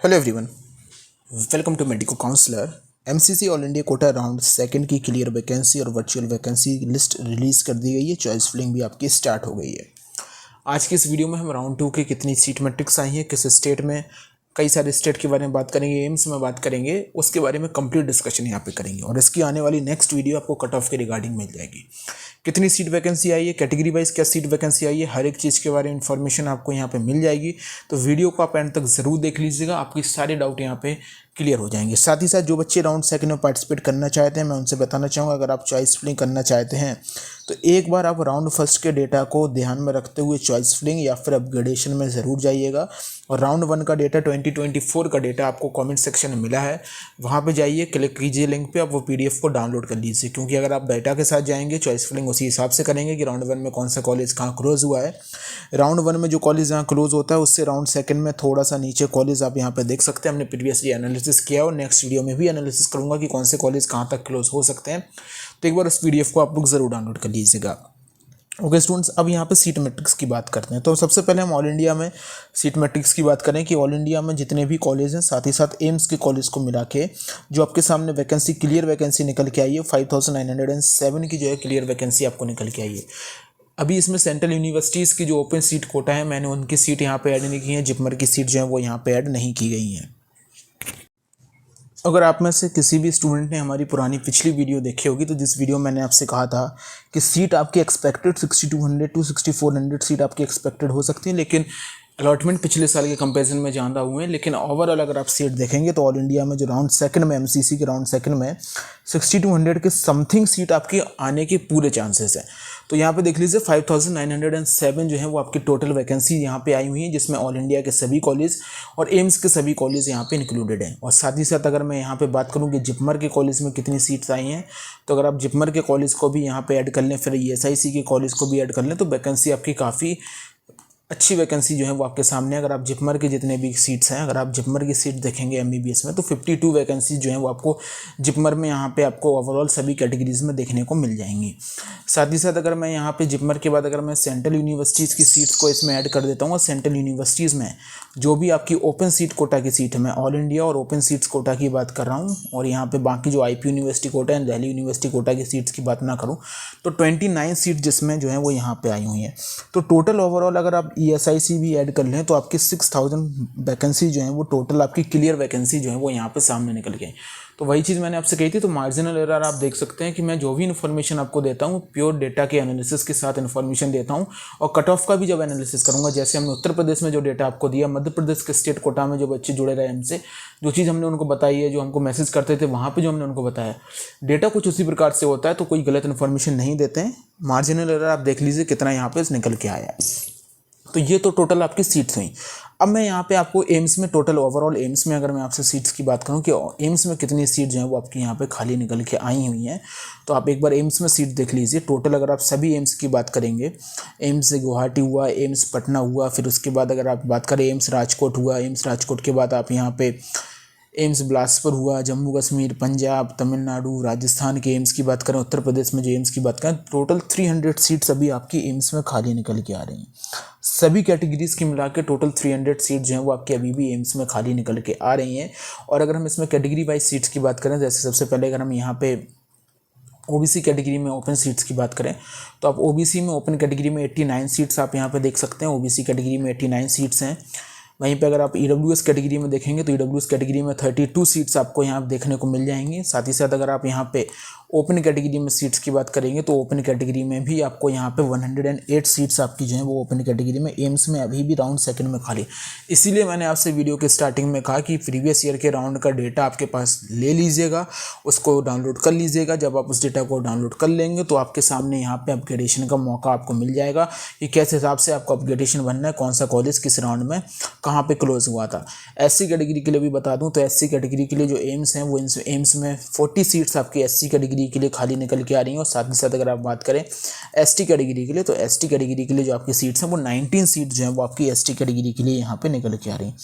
Hello everyone, welcome to medico counsellor. MCC all India quota round second की clear vacancy और virtual vacancy list release कर दी गई है। चॉइस फिलिंग भी आपकी स्टार्ट हो गई है। आज की इस वीडियो में हम राउंड 2 की कितनी सीट मैट्रिक्स आई है, किस स्टेट में, कई सारे स्टेट के बारे में बात करेंगे, एम्स में बात करेंगे, उसके बारे में कंप्लीट डिस्कशन यहाँ पे करेंगे। और इसकी आने वाली नेक्स्ट वीडियो आपको कट ऑफ के रिगार्डिंग मिल जाएगी। कितनी सीट वैकेंसी आई है, कैटेगरी वाइज क्या सीट वैकेंसी आई है, हर एक चीज़ के बारे में इन्फॉर्मेशन आपको यहाँ पे मिल जाएगी। तो वीडियो को आप एंड तक ज़रूर देख लीजिएगा, आपकी सारे डाउट यहाँ पे क्लियर हो जाएंगे। साथ ही साथ जो बच्चे राउंड सेकंड में पार्टिसिपेट करना चाहते हैं, मैं उनसे बताना चाहूँगा, अगर आप चॉइस फिलिंग करना चाहते हैं तो एक बार आप राउंड फर्स्ट के डेटा को ध्यान में रखते हुए चॉइस फिलिंग या फिर अपग्रेडेशन में ज़रूर जाइएगा। और राउंड 1 का डेटा 2024 का डेटा आपको कमेंट सेक्शन में मिला है, वहाँ पे जाइए, क्लिक कीजिए लिंक पे, आप वो पीडीएफ को डाउनलोड कर लीजिए। क्योंकि अगर आप डेटा के साथ जाएंगे चॉइस फिलिंग उसी हिसाब से करेंगे कि राउंड 1 में कौन सा कॉलेज कहाँ क्लोज हुआ है। राउंड 1 में जो कॉलेज जहाँ क्लोज होता है उससे राउंड सेकंड में थोड़ा सा नीचे कॉलेज आप यहाँ पे देख सकते हैं। हमने प्रीवियसली एनालिसिस किया और नेक्स्ट वीडियो में भी एनालिसिस करूँगा कि कौन से कॉलेज कहाँ तक क्लोज हो सकते हैं। तो एक बार उस पीडीएफ को आप लोग ज़रूर डाउनलोड कर लीजिएगा। ओके स्टूडेंट्स, अब यहाँ पे सीट मैट्रिक्स की बात करते हैं। तो सबसे पहले हम ऑल इंडिया में सीट मैट्रिक्स की बात करें कि ऑल इंडिया में जितने भी कॉलेज हैं, साथ ही साथ एम्स के कॉलेज को मिला के जो आपके सामने वैकेंसी क्लियर वैकेंसी निकल के आई है 5907 की जो है क्लियर वैकेंसी आपको निकल के आई है। अभी इसमें सेंट्रल यूनिवर्सिटीज़ की जो ओपन सीट कोटा है, मैंने उनकी सीट यहाँ पे ऐड नहीं की है। जिपमर की सीट जो है वो यहाँ पे ऐड नहीं की गई हैं। अगर आप में से किसी भी स्टूडेंट ने हमारी पुरानी पिछली वीडियो देखी होगी तो जिस वीडियो मैंने आपसे कहा था कि सीट आपकी एक्सपेक्टेड 6200 टू 6400 सीट आपकी एक्सपेक्टेड हो सकती है, लेकिन अलॉटमेंट पिछले साल के कंपैरिजन में ज़्यादा हुए हैं। लेकिन ओवरऑल अगर आप सीट देखेंगे तो ऑल इंडिया में जो राउंड सेकंड में एमसीसी के राउंड सेकंड में 6200 के समथिंग सीट आपकी आने के पूरे चांसेस हैं। तो यहाँ पे देख लीजिए 5907 जो है वो आपकी टोटल वैकेंसी यहाँ पे आई हुई है, जिसमें ऑल इंडिया के सभी कॉलेज और एम्स के सभी कॉलेज यहाँ पे इंक्लूडेड हैं। और साथ ही साथ अगर मैं यहाँ पे बात करूँ कि जिपमर के कॉलेज में कितनी सीट्स आई हैं, तो अगर आप जिपमर के कॉलेज को भी यहाँ पे ऐड कर लें, फिर ESIC के कॉलेज को भी ऐड कर लें, तो वैकेंसी आपकी काफ़ी अच्छी वैकेंसी जो है वो आपके सामने। अगर आप जिपमर के जितने भी सीट्स हैं, अगर आप जिपमर की सीट देखेंगे MBBS में, तो 52 वैकेंसी जो है वो आपको जिपमर में यहाँ पे आपको ओवरऑल सभी कैटेगरीज में देखने को मिल जाएंगी। साथ ही साथ अगर मैं यहाँ पे जिपमर के बाद अगर मैं सेंट्रल यूनिवर्सिटीज़ की सीट्स को इसमें ऐड कर देता हूँ, और सेंट्रल यूनिवर्सिटीज़ में जो भी आपकी ओपन सीट कोटा की सीट है, मैं ऑल इंडिया और ओपन सीट्स कोटा की बात कर रहा हूँ, और यहाँ पे बाकी जो IP यूनिवर्सिटी कोटा है, दिल्ली यूनिवर्सिटी कोटा की सीट्स की बात ना करूँ, तो 29 सीट जिसमें जो है वो यहाँ पे आई हुई हैं। तो टोटल ओवरऑल अगर आप ESIC भी ऐड कर लें तो आपकी 6000 वैकेंसी जो है वो टोटल आपकी क्लियर वैकेंसी जो है वो यहाँ पे सामने निकल गई। तो वही चीज़ मैंने आपसे कही थी। तो मार्जिनल एरर आप देख सकते हैं कि मैं जो भी इन्फॉर्मेशन आपको देता हूँ प्योर डेटा के एनालिसिस के साथ इन्फॉर्मेशन देता हूँ, और कट ऑफ का भी जब एनालिसिस करूँगा, जैसे हमने उत्तर प्रदेश में जो डेटा आपको दिया, मध्य प्रदेश के स्टेट कोटा में जो बच्चे जुड़े रहे हमसे, जो चीज़ हमने उनको बताई है, जो हमको मैसेज करते थे वहाँ पर जो हमने उनको बताया, डेटा कुछ उसी प्रकार से होता है, तो कोई गलत इन्फॉर्मेशन नहीं देते हैं। मार्जिनल एरर आप देख लीजिए कितना यहाँ पे निकल के आया है। तो ये तो टोटल आपकी सीट्स हुई। अब मैं यहाँ पे आपको एम्स में टोटल ओवरऑल एम्स में अगर मैं आपसे सीट्स की बात करूँ कि एम्स में कितनी सीट जो है वो आपकी यहाँ पे खाली निकल के आई हुई हैं, तो आप एक बार एम्स में सीट देख लीजिए। टोटल अगर आप सभी एम्स की बात करेंगे, एम्स से गुवाहाटी हुआ, एम्स पटना हुआ, फिर उसके बाद अगर आप बात करें एम्स राजकोट हुआ, एम्स राजकोट के बाद आप यहाँ पे एम्स बिलासपुर हुआ, जम्मू कश्मीर, पंजाब, तमिलनाडु, राजस्थान के एम्स की बात करें, उत्तर प्रदेश में जो एम्स की बात करें, टोटल 300 सीट्स अभी आपकी एम्स में खाली निकल के आ रही हैं। सभी कैटेगरीज की मिला के टोटल 300 सीट जो हैं वो आपके अभी भी एम्स में खाली निकल के आ रही हैं। और अगर हम इसमें कैटेगरी वाइज सीट्स की बात करें, जैसे सबसे पहले अगर हम यहाँ पे OBC कैटेगरी में ओपन सीट्स की बात करें, तो आप OBC में ओपन कैटेगरी में 89 सीट्स आप यहाँ पे देख सकते हैं। OBC कैटेगरी में 89 सीट्स हैं। वहीं पे अगर आप EWS कैटेगरी में देखेंगे तो EWS कैटेगरी में 32 सीट्स आपको यहाँ देखने को मिल जाएंगी। साथ ही साथ अगर आप यहाँ पे ओपन कैटेगरी में सीट्स की बात करेंगे तो ओपन कैटेगरी में भी आपको यहाँ पे 108 सीट्स आपकी जो है वो ओपन कैटेगरी में एम्स में अभी भी राउंड सेकंड में खाली। इसीलिए मैंने आपसे वीडियो के स्टार्टिंग में कहा कि प्रीवियस ईयर के राउंड का डेटा आपके पास ले लीजिएगा, उसको डाउनलोड कर लीजिएगा। जब आप उस डेटा को डाउनलोड कर लेंगे तो आपके सामने यहाँ पे अपग्रेडेशन का मौका आपको मिल जाएगा कि किस हिसाब से आपको अपग्रेडेशन बनना है, कौन सा कॉलेज किस राउंड में कहाँ पे क्लोज हुआ था। SC कैटेगरी के लिए भी बता दूं तो SC कैटेगरी के लिए जो एम्स हैं वो एम्स में 40 सीट्स आपकी SC कैटेगरी के लिए खाली निकल के आ रही हैं। और साथ ही साथ अगर आप बात करें ST कैटेगरी के लिए, तो ST कैटेगरी के लिए जो आपकी सीट्स हैं वो 19 सीट जो है वो आपकी ST कैटेगरी के लिए यहाँ पे निकल के आ रही हैं।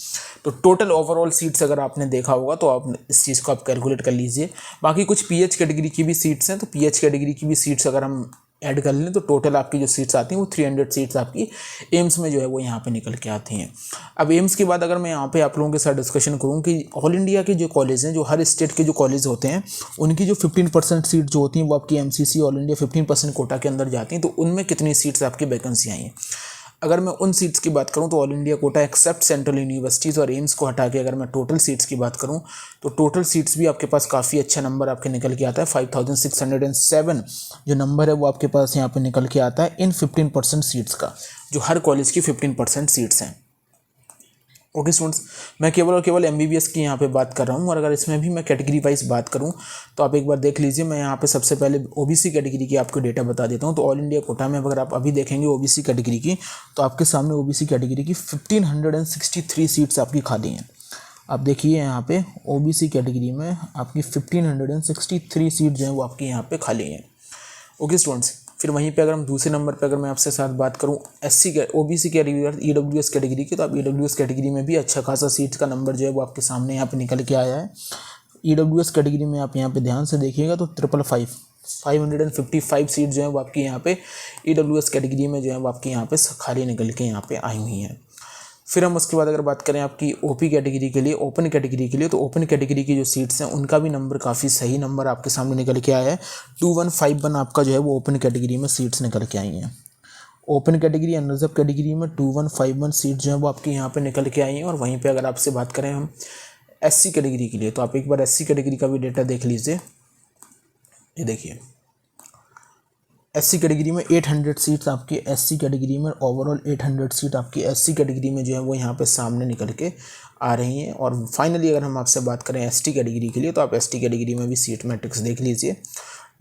तो टोटल ओवरऑल सीट्स अगर आपने देखा होगा तो आप इस चीज़ को आप कैलकुलेट कर लीजिए। बाकी कुछ PH कैटेगरी की भी सीट्स हैं, तो PH कैटेगरी की भी सीट्स अगर हम ऐड कर लें तो टोटल आपकी जो सीट्स आती हैं वो 300 सीट्स आपकी एम्स में जो है वो यहाँ पे निकल के आती हैं। अब एम्स के बाद अगर मैं यहाँ पे आप लोगों के साथ डिस्कशन करूँ कि ऑल इंडिया के जो कॉलेज हैं, जो हर स्टेट के जो कॉलेज होते हैं, उनकी जो 15% सीट जो होती हैं वो आपकी MCC ऑल इंडिया 15% कोटा के अंदर जाती हैं, तो उनमें कितनी सीट्स आपकी वैकेंसी आई हैं। अगर मैं उन सीट्स की बात करूं तो all India quota except central universities और एम्स को हटा के अगर मैं टोटल सीट्स की बात करूं तो टोटल सीट्स भी आपके पास काफ़ी अच्छा नंबर आपके निकल के आता है। 5607 जो नंबर है वो आपके पास यहाँ पे निकल के आता है इन 15% सीट्स का, जो हर कॉलेज की 15% सीट्स हैं। ओके स्टूडेंट्स, मैं केवल और केवल MBBS की यहाँ पे बात कर रहा हूँ, और अगर इसमें भी मैं कैटेगरी वाइज बात करूँ तो आप एक बार देख लीजिए। मैं यहाँ पे सबसे पहले OBC कैटेगरी की आपको डेटा बता देता हूँ। तो ऑल इंडिया कोटा में अगर आप अभी देखेंगे OBC कैटेगरी की, तो आपके सामने OBC कैटेगरी की 1563 सीट्स आपकी खाली हैं। आप देखिए यहाँ पे OBC कैटेगरी में आपकी 1563 सीट जो है वो आपकी यहाँ पे खाली हैं। ओके स्टूडेंट्स, फिर वहीं पे अगर हम दूसरे नंबर पे अगर मैं आपसे साथ बात करूं SC OBC category EWS category की, तो आप EWS कैटेगरी में भी अच्छा खासा सीट्स का नंबर जो है वो आपके सामने यहाँ पे निकल के आया है। EWS कैटेगरी में आप यहाँ पे ध्यान से देखिएगा तो 555 सीट जो है वो आपकी यहाँ पे EWS कैटेगरी में जो है वो आपकी यहाँ पे खाली निकल के यहाँ पे आई हुई हैं। फिर हम उसके बाद अगर बात करें आपकी OP कैटेगरी के लिए, ओपन कैटेगरी के लिए, तो ओपन कैटेगरी की जो सीट्स हैं उनका भी नंबर काफ़ी सही नंबर आपके सामने निकल के आया है। 2151 आपका जो है वो ओपन कैटेगरी में सीट्स निकल के आई हैं। ओपन कैटेगरी अनरिजर्व कैटेगरी में 2151 सीट जो है वो आपकी यहाँ पे निकल के आई हैं। और वहीं पे अगर आपसे बात करें हम SC कैटेगरी के लिए, तो आप एक बार SC कैटेगरी का भी डेटा देख लीजिए। ये देखिए SC कैटेगरी में 800 सीट्स आपकी SC कैटेगरी में, ओवरऑल 800 सीट आपकी SC कैटेगरी में जो है वो यहाँ पे सामने निकल के आ रही हैं। और फाइनली अगर हम आपसे बात करें ST कैटेगरी के लिए, तो आप ST कैटेगरी में भी सीट मैट्रिक्स देख लीजिए।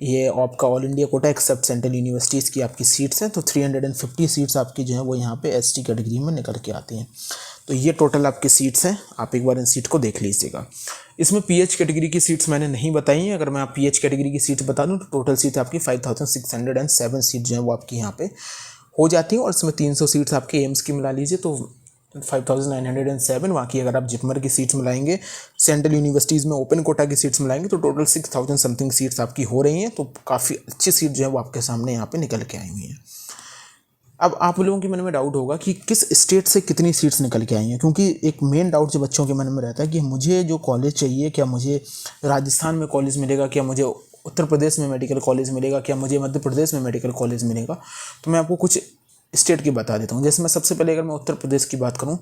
ये आपका all India quota except central universities की आपकी सीट्स हैं, तो 350 सीट्स आपकी जो है वो यहाँ पे ST कैटेगरी में निकल के आती हैं। तो ये टोटल आपकी सीट्स हैं, आप एक बार इन सीट को देख लीजिएगा। इसमें PH कैटेगरी की सीट्स मैंने नहीं बताई हैं। अगर मैं आप PH कैटेगरी की सीट्स बता दूं तो टोटल सीट आपकी 5607 सीट जो है वो आपकी यहाँ पे हो जाती है। और इसमें 300 सीट्स आपके एम्स की मिला लीजिए तो 5907। बाकी अगर आप जिपमर की सीट्स मिलाएंगे, सेंट्रल यूनिवर्सिटीज़ में ओपन कोटा की सीट्स मिलाएंगे तो टोटल 6000 समथिंग सीट्स आपकी हो रही हैं। तो काफ़ी अच्छी सीट जो है वो आपके सामने यहाँ पे निकल के आई हुई हैं। अब आप लोगों के मन में डाउट होगा कि किस स्टेट से कितनी सीट्स निकल के आई हैं, क्योंकि एक मेन डाउट जो बच्चों के मन में रहता है कि मुझे जो कॉलेज चाहिए, क्या मुझे राजस्थान में कॉलेज मिलेगा, क्या मुझे उत्तर प्रदेश में मेडिकल कॉलेज मिलेगा, क्या मुझे मध्य प्रदेश में मेडिकल कॉलेज मिलेगा। तो मैं आपको कुछ स्टेट की बता देता हूँ। जैसे मैं सबसे पहले अगर मैं उत्तर प्रदेश की बात करूँ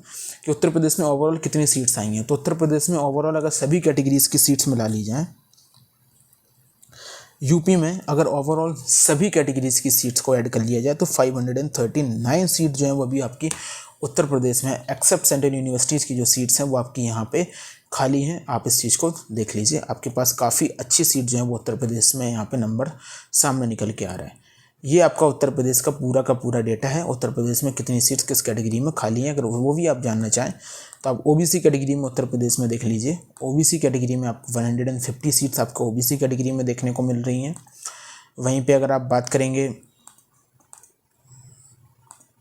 कि उत्तर प्रदेश में ओवरऑल कितनी सीट्स आई हैं, तो उत्तर प्रदेश में ओवरऑल अगर सभी कैटेगरीज की सीट्स मिला ली जाएँ, यूपी में अगर ओवरऑल सभी कैटेगरीज की सीट्स को ऐड कर लिया जाए तो 539 सीट जो है वो भी आपकी उत्तर प्रदेश में एक्सेप्ट सेंट्रल यूनिवर्सिटीज़ की जो सीट्स हैं वो आपकी यहाँ पे खाली हैं। आप इस चीज़ को देख लीजिए, आपके पास काफ़ी अच्छी सीट जो है वो उत्तर प्रदेश में यहाँ पे नंबर सामने निकल के आ रहा है। ये आपका उत्तर प्रदेश का पूरा डेटा है। उत्तर प्रदेश में कितनी सीट्स किस कैटेगरी में खाली हैं, अगर वो भी आप जानना चाहें तो आप OBC कैटेगरी में उत्तर प्रदेश में देख लीजिए। OBC कैटेगरी में आपको 150 सीट्स आपको OBC कैटेगरी में देखने को मिल रही हैं। वहीं पे अगर आप बात करेंगे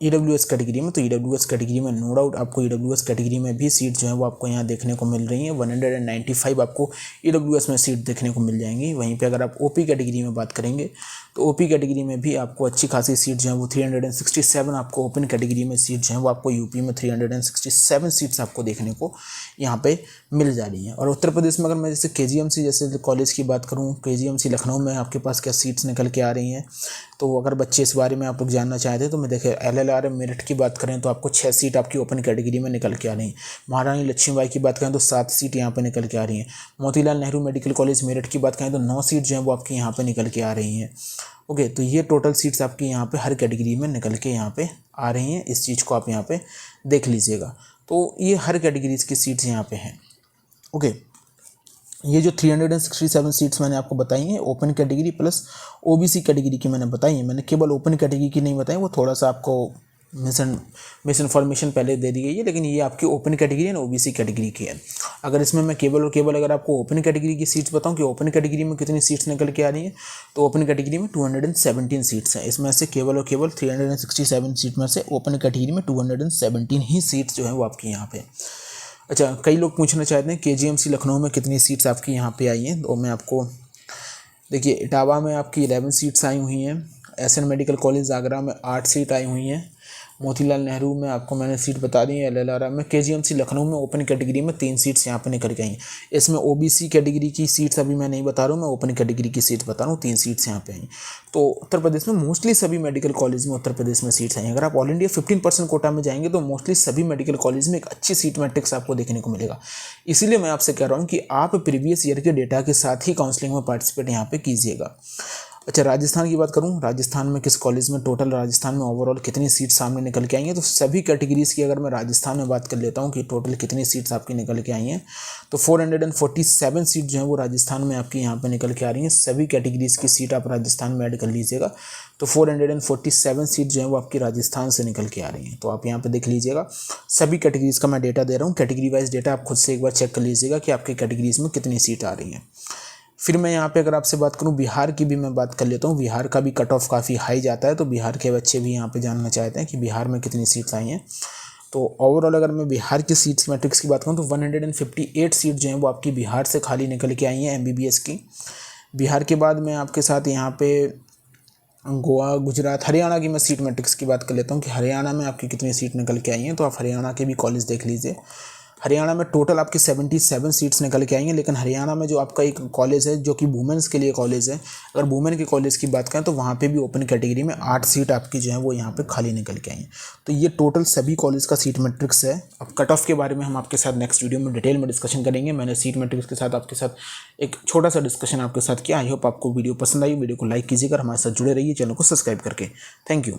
EWS कैटेगरी में, तो EWS कैटेगरी में नो डाउट आपको EWS कैटेगरी में भी सीट जो है वो आपको यहाँ देखने को मिल रही हैं। 195 आपको EWS में सीट देखने को मिल जाएंगी। वहीं पे अगर आप OP कैटेगरी में बात करेंगे तो OP कैटेगरी में भी आपको अच्छी खासी सीट जो है वो 367 आपको ओपन कैटेगरी में सीट जो है वो आपको यूपी में 367 सीट्स आपको देखने को यहाँ पे मिल जा रही हैं। और उत्तर प्रदेश में अगर मैं जैसे KGMC जैसे कॉलेज की बात करूँ, KGMC लखनऊ में आपके पास क्या सीट्स निकल के आ रही हैं, तो अगर बच्चे इस बारे में आप लोग जानना चाहते हैं तो मैं देखें LLR मेरठ की बात करें तो आपको 6 सीट आपकी ओपन कैटेगरी में निकल के आ रही हैं। महारानी लक्ष्मीबाई की बात करें तो 7 सीट यहाँ पे निकल के आ रही हैं। मोतीलाल नेहरू मेडिकल कॉलेज मेरठ की बात करें तो 9 सीट जो है वो आपकी यहाँ पे निकल के आ रही हैं। ओके, तो ये टोटल सीट्स आपकी यहाँ पे हर कैटेगरी में निकल के यहाँ पे आ रही हैं। इस चीज़ को आप यहाँ पे देख लीजिएगा। तो ये हर कैटेगरीज की सीट्स यहाँ पे हैं। ओके, ये जो 367 सीट्स मैंने आपको बताई हैं open category plus OBC category की मैंने बताई हैं। मैंने केवल ओपन कैटेगरी की नहीं बताई, वो थोड़ा सा आपको मिस इन्फॉर्मेशन पहले दे दी गई है, लेकिन ये आपकी ओपन कैटेगरी है OBC कैटेगरी की है। अगर इसमें मैं केवल और केवल अगर आपको ओपन कैटेगरी की सीट्स बताऊं कि ओपन कैटेगरी में कितनी सीट्स निकल के आ रही हैं, तो ओपन कैटेगरी में 217 सीट्स हैं। इसमें से केवल और केवल 367 सीट में से ओपन कैटेगरी में 217 ही सीट्स जो है वो आपकी यहाँ पे। अच्छा, कई लोग पूछना चाहते हैं KGMC लखनऊ में कितनी सीट्स आपकी यहाँ पे आई हैं, तो मैं आपको देखिए इटावा में आपकी 11 सीट्स आई हुई हैं। एसएन मेडिकल कॉलेज आगरा में 8 सीट आई हुई हैं। मोतीलाल नेहरू में आपको मैंने सीट बता दी है। LLRM में KGMC लखनऊ में ओपन कैटेगरी में 3 सीट्स यहाँ पे निकल के आई हैं। इसमें OBC कैटेगरी की सीट्स अभी मैं नहीं बता रहा हूँ, मैं ओपन कैटेगरी की सीट्स बता रहा हूँ। 3 सीट्स यहाँ पे आई। तो उत्तर प्रदेश में मोस्टली सभी मेडिकल कॉलेज में उत्तर प्रदेश में सीट्स आई। अगर आप ऑल इंडिया 15% कोटा में जाएंगे तो मोस्टली सभी मेडिकल कॉलेज में एक अच्छी सीट मैट्रिक्स आपको देखने को मिलेगा। इसीलिए मैं आपसे कह रहा हूँ कि आप प्रीवियस ईयर के डेटा के साथ ही काउंसलिंग में पार्टिसिपेट यहाँ पे कीजिएगा। अच्छा, राजस्थान की बात करूं, राजस्थान में किस कॉलेज में टोटल राजस्थान में ओवरऑल कितनी सीट सामने निकल के आई हैं, तो सभी कैटेगरीज की अगर मैं राजस्थान में बात कर लेता हूं कि टोटल कितनी सीट्स आपकी निकल के आई हैं, तो 447 सीट जो है वो राजस्थान में आपकी यहाँ पे निकल के आ रही हैं। सभी कैटेगरीज की सीट आप राजस्थान में ऐड कर लीजिएगा तो 447 सीट जो है वो आपकी राजस्थान से निकल के आ रही हैं। तो आप यहाँ पे देख लीजिएगा, सभी कैटेगरीज का मैं डेटा दे रहा हूँ। कैटेगरी वाइज डेटा आप खुद से एक बार चेक कर लीजिएगा कि आपके कैटेगरीज में कितनी सीट आ रही हैं। फिर मैं यहाँ पे अगर आपसे बात करूँ बिहार की भी मैं बात कर लेता हूँ। बिहार का भी कट ऑफ काफ़ी हाई जाता है, तो बिहार के बच्चे भी यहाँ पे जानना चाहते हैं कि बिहार में कितनी सीट्स आई हैं। तो ओवरऑल अगर मैं बिहार की सीट्स मैट्रिक्स की बात करूँ तो 158 सीट जो हैं वो आपकी बिहार से खाली निकल के आई हैं MBBS की। बिहार के बाद मैं आपके साथ यहाँ पे गोवा, गुजरात, हरियाणा की मैं सीट मैट्रिक्स की बात कर लेता हूँ कि हरियाणा में आपकी कितनी सीट निकल के आई हैं। तो आप हरियाणा के भी कॉलेज देख लीजिए। हरियाणा में टोटल आपकी 77 सीट्स निकल के आई हैं, लेकिन हरियाणा में जो आपका एक कॉलेज है जो कि वुमेंस के लिए कॉलेज है, अगर वुमेन के कॉलेज की बात करें तो वहाँ पे भी ओपन कैटेगरी में 8 सीट आपकी जो है वो यहाँ पे खाली निकल के आई हैं। तो ये टोटल सभी कॉलेज का सीट मैट्रिक्स है। अब कट ऑफ के बारे में हम आपके साथ नेक्स्ट वीडियो में डिटेल में डिस्कशन करेंगे। मैंने सीट मैट्रिक्स के साथ आपके साथ एक छोटा सा डिस्कशन आपके साथ किया। आई होप आपको वीडियो पसंद आई। वीडियो को लाइक कीजिएगा, हमारे साथ जुड़े रहिए, चैनल को सब्सक्राइब करके। Thank you.